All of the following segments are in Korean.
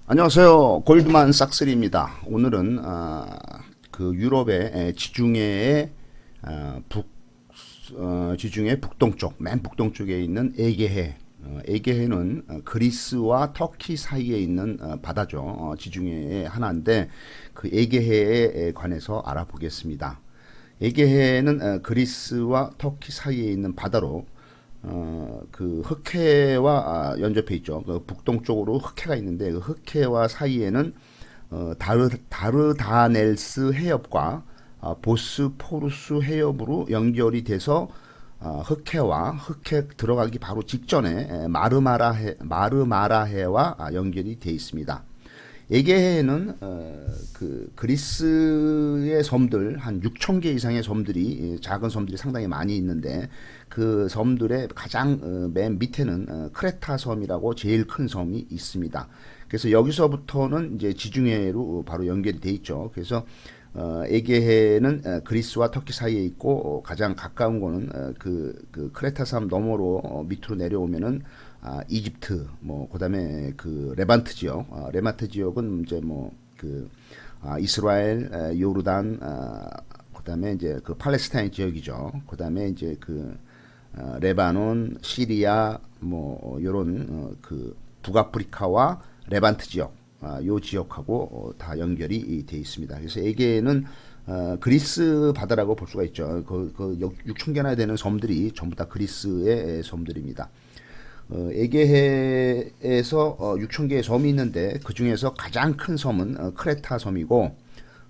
안녕하세요. 골드만 삭스리입니다. 오늘은 그 유럽의 지중해의 지중해 북동쪽, 맨 북동쪽에 있는 에게해. 에게해는 그리스와 터키 사이에 있는 바다죠. 지중해의 하나인데 그 에게해에 관해서 알아보겠습니다. 에게해는 그리스와 터키 사이에 있는 바다로 그 흑해와 연접해 있죠. 그 북동쪽으로 흑해가 있는데 그 흑해와 사이에는 다르다넬스 해협과 보스포루스 해협으로 연결이 돼서 흑해 들어가기 바로 직전에 마르마라해와 연결이 돼 있습니다. 에게해는 그 그리스의 섬들 한 6천 개 이상의 섬들이 작은 섬들이 상당히 많이 있는데 그 섬들의 가장 맨 밑에는 크레타 섬이라고 제일 큰 섬이 있습니다. 그래서 여기서부터는 이제 지중해로 바로 연결이 돼 있죠. 그래서 에게해는 그리스와 터키 사이에 있고 가장 가까운 거는 그 크레타 섬 너머로 밑으로 내려오면은 이집트 뭐 그다음에 그 레반트 지역 레반트 지역은 이제 뭐그 이스라엘 요르단 그다음에 이제 그 팔레스타인 지역이죠. 그다음에 이제 그 레바논 시리아 뭐 요런 그 북아프리카와 레반트 지역 요 지역하고 다 연결이 돼 있습니다. 그래서 에게는 그리스 바다라고 볼 수가 있죠. 그 6천 개나 되는 섬들이 전부 다 그리스의 섬들입니다. 에게해에서 6천 개의 섬이 있는데 그 중에서 가장 큰 섬은 크레타 섬이고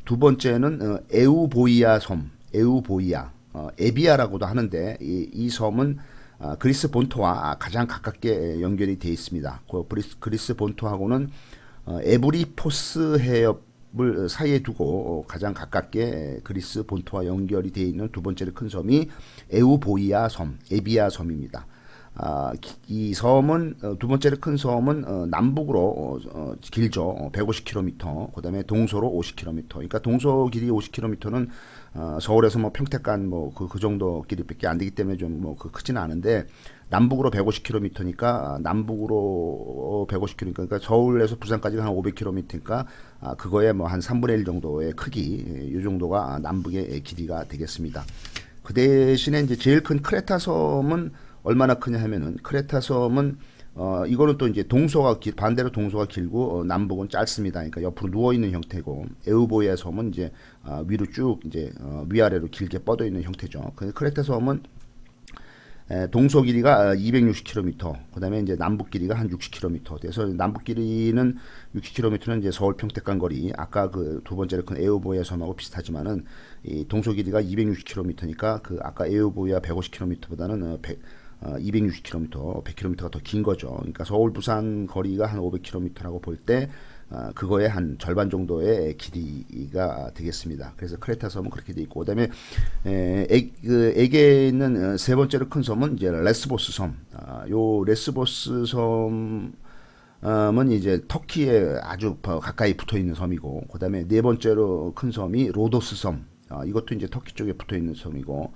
두 번째는 에우보이아 섬, 에우보이아, 에비아라고도 하는데 이 섬은 그리스 본토와 가장 가깝게 연결이 되어 있습니다. 그리스 본토하고는 에브리포스 해협을 사이에 두고 가장 가깝게 그리스 본토와 연결이 되어 있는 두 번째로 큰 섬이 에우보이아 섬, 에비아 섬입니다. 이 섬은 두 번째로 큰 섬은 남북으로 길죠. 150km. 그다음에 동서로 50km. 그러니까 동서 길이 50km는 서울에서 뭐 평택간 그 정도 길이밖에 안 되기 때문에 좀 크지는 않은데 남북으로 150km니까 남북으로 150km 그러니까 서울에서 부산까지가 한 500km니까 그거에 뭐 한 3분의 1 정도의 크기 이 정도가 남북의 길이가 되겠습니다. 그 대신에 이제 제일 큰 크레타 섬은 얼마나 크냐 하면은 크레타 섬은 이거는 또 이제 반대로 동서가 길고 남북은 짧습니다. 그러니까 옆으로 누워 있는 형태고 에우보이아 섬은 이제 위로 쭉 이제 위아래로 길게 뻗어 있는 형태죠. 그 크레타 섬은 동서 길이가 260km, 그다음에 이제 남북 길이가 한 60km. 그래서 남북 길이는 60km는 이제 서울 평택간 거리, 아까 그 두 번째로 큰 에우보이아 섬하고 비슷하지만은 이 동서 길이가 260km니까 그 아까 에우보이아 150km보다는 260km, 100km가 더 긴 거죠. 그러니까 서울 부산 거리가 한 500km라고 볼 때 그거의 한 절반 정도의 길이가 되겠습니다. 그래서 크레타 섬은 그렇게 돼 있고, 그다음에 에게에 있는 세 번째로 큰 섬은 이제 레스보스 섬. 요 레스보스 섬은 이제 터키에 아주 가까이 붙어 있는 섬이고, 그다음에 네 번째로 큰 섬이 로도스 섬. 이것도 이제 터키 쪽에 붙어 있는 섬이고,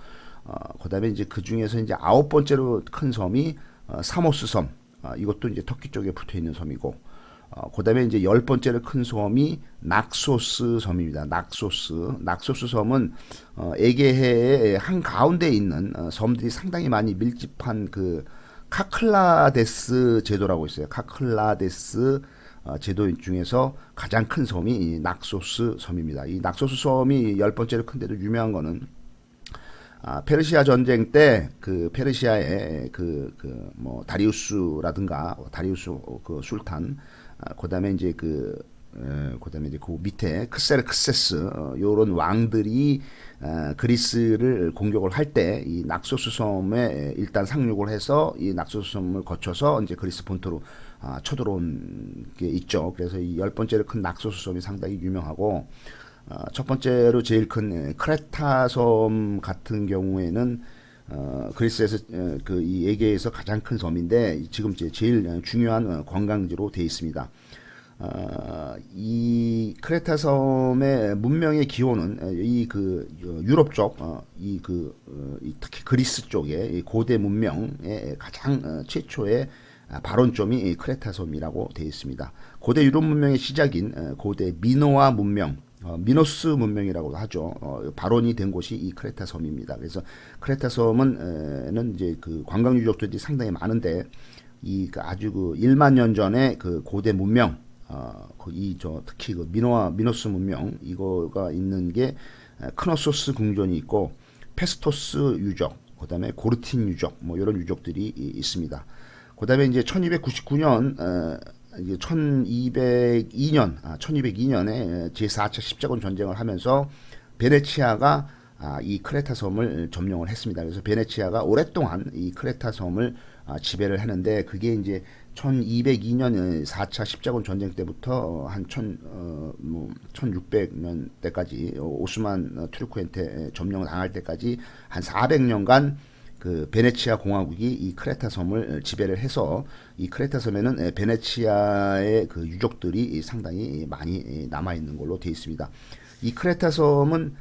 그다음에 이제 그 중에서 이제 아홉 번째로 큰 섬이 사모스 섬. 이것도 이제 터키 쪽에 붙어 있는 섬이고, 그다음에 이제 열 번째로 큰 섬이 낙소스 섬입니다. 낙소스 섬은 에게해의 한 가운데 있는 섬들이 상당히 많이 밀집한 그 카클라데스 제도라고 있어요. 카클라데스 제도 중에서 가장 큰 섬이 이 낙소스 섬입니다. 이 낙소스 섬이 열 번째로 큰데도 유명한 거는 페르시아 전쟁 때 그 페르시아의 뭐 다리우스라든가 다리우스 그 술탄 그다음에 이제 그다음에 이제 그 밑에 크세르크세스 요런 왕들이 그리스를 공격을 할 때 이 낙소스 섬에 일단 상륙을 해서 이 낙소스 섬을 거쳐서 이제 그리스 본토로 쳐들어온 게 있죠. 그래서 이 열 번째로 큰 낙소스 섬이 상당히 유명하고 첫 번째로 제일 큰 크레타 섬 같은 경우에는 그리스에서 그 이 에게에서 가장 큰 섬인데 지금 제일 중요한 관광지로 되어 있습니다. 이 크레타 섬의 문명의 기원은 이 그 유럽 쪽, 특히 그리스 쪽의 고대 문명의 가장 최초의 발원점이 크레타 섬이라고 되어 있습니다. 고대 유럽 문명의 시작인 고대 미노아 문명, 미노스 문명이라고도 하죠. 발원이 된 곳이 이 크레타 섬입니다. 그래서 크레타 섬은 이제 그 관광 유적들이 상당히 많은데 이 아주 그 1만 년 전에 그 고대 문명, 특히 그 미노스 문명 이거가 있는 게 크노소스 궁전이 있고 페스토스 유적, 그다음에 고르틴 유적, 뭐 이런 유적들이 있습니다. 그다음에 이제 1299년 이제 1202년에 제4차 십자군 전쟁을 하면서 베네치아가 이 크레타 섬을 점령을 했습니다. 그래서 베네치아가 오랫동안 이 크레타 섬을 지배를 했는데 그게 이제 1202년 4차 십자군 전쟁 때부터 한 1600년 때까지 오스만 투르크한테 점령을 당할 때까지 한 400년간 그 베네치아 공화국이 이 크레타 섬을 지배를 해서 이 크레타 섬에는 베네치아의 그 유적들이 상당히 많이 남아 있는 걸로 되어 있습니다. 이 크레타 섬은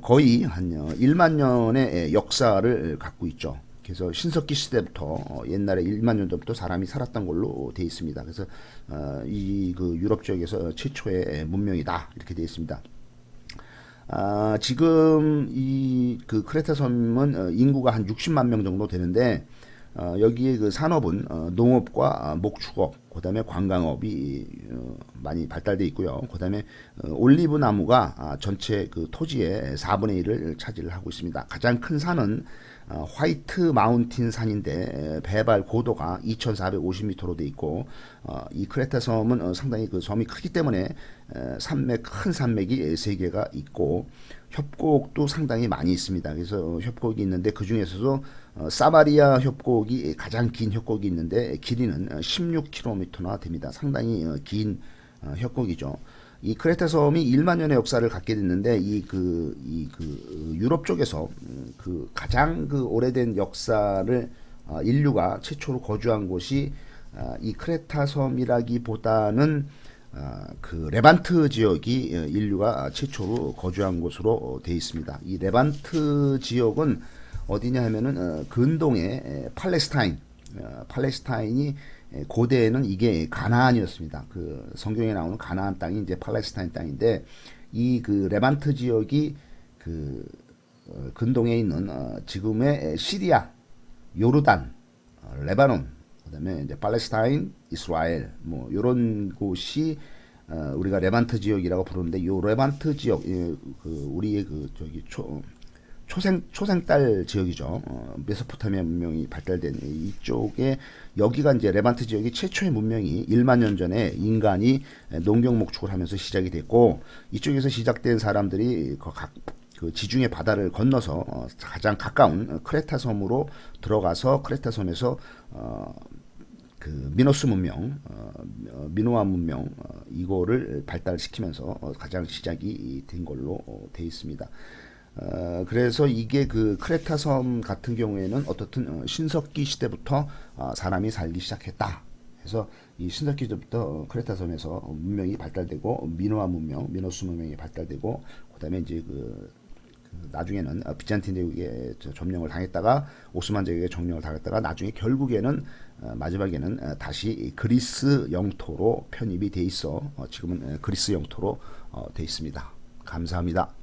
거의 한 1만 년의 역사를 갖고 있죠. 그래서 신석기 시대부터 옛날에 1만 년 전부터 사람이 살았던 걸로 되어 있습니다. 그래서 이 그 유럽 지역에서 최초의 문명이다 이렇게 되어 있습니다. 지금 이 그 크레타 섬은 인구가 한 60만 명 정도 되는데 여기에 그 산업은 농업과 목축업, 그다음에 관광업이 많이 발달돼 있고요. 그다음에 올리브 나무가 전체 그 토지의 4분의 1을 차지를 하고 있습니다. 가장 큰 산은 화이트 마운틴 산인데 배발 고도가 2,450m로 돼 있고 이 크레타 섬은 상당히 그 섬이 크기 때문에 큰 산맥이 3개가 있고 협곡도 상당히 많이 있습니다. 그래서 협곡이 있는데 그 중에서도 사마리아 협곡이 가장 긴 협곡이 있는데 길이는 16km나 됩니다. 상당히 긴 협곡이죠. 이 크레타 섬이 1만 년의 역사를 갖게 됐는데 유럽 쪽에서 그 가장 그 오래된 역사를 인류가 최초로 거주한 곳이 이 크레타 섬이라기보다는 그 레반트 지역이 인류가 최초로 거주한 곳으로 되어 있습니다. 이 레반트 지역은 어디냐 하면은 근동의 팔레스타인이 고대에는 이게 가나안이었습니다. 그 성경에 나오는 가나안 땅이 이제 팔레스타인 땅인데 이 그 레반트 지역이 그 근동에 있는 지금의 시리아, 요르단, 레바논, 그다음에 이제 팔레스타인, 이스라엘 뭐 이런 곳이 우리가 레반트 지역이라고 부르는데 요 레반트 지역 그 우리의 그 저기 초생딸 지역이죠. 메소포타미아 문명이 발달된 이쪽에 여기가 이제 레반트 지역이 최초의 문명이 1만 년 전에 인간이 농경 목축을 하면서 시작이 됐고 이쪽에서 시작된 사람들이 그 지중해 바다를 건너서 가장 가까운 크레타 섬으로 들어가서 크레타 섬에서 그 미노스 문명, 미노아 문명 이거를 발달시키면서 가장 시작이 된 걸로 돼 있습니다. 그래서 이게 그 크레타 섬 같은 경우에는 어떻든 신석기 시대부터 사람이 살기 시작했다. 그래서 이 신석기 시대부터 크레타 섬에서 문명이 발달되고 미노아 문명, 미노스 문명이 발달되고 그다음에 이제 나중에는 비잔틴 제국에 점령을 당했다가 오스만 제국에 점령을 당했다가 나중에 결국에는 마지막에는 다시 그리스 영토로 편입이 돼 있어 지금은 그리스 영토로 돼 있습니다. 감사합니다.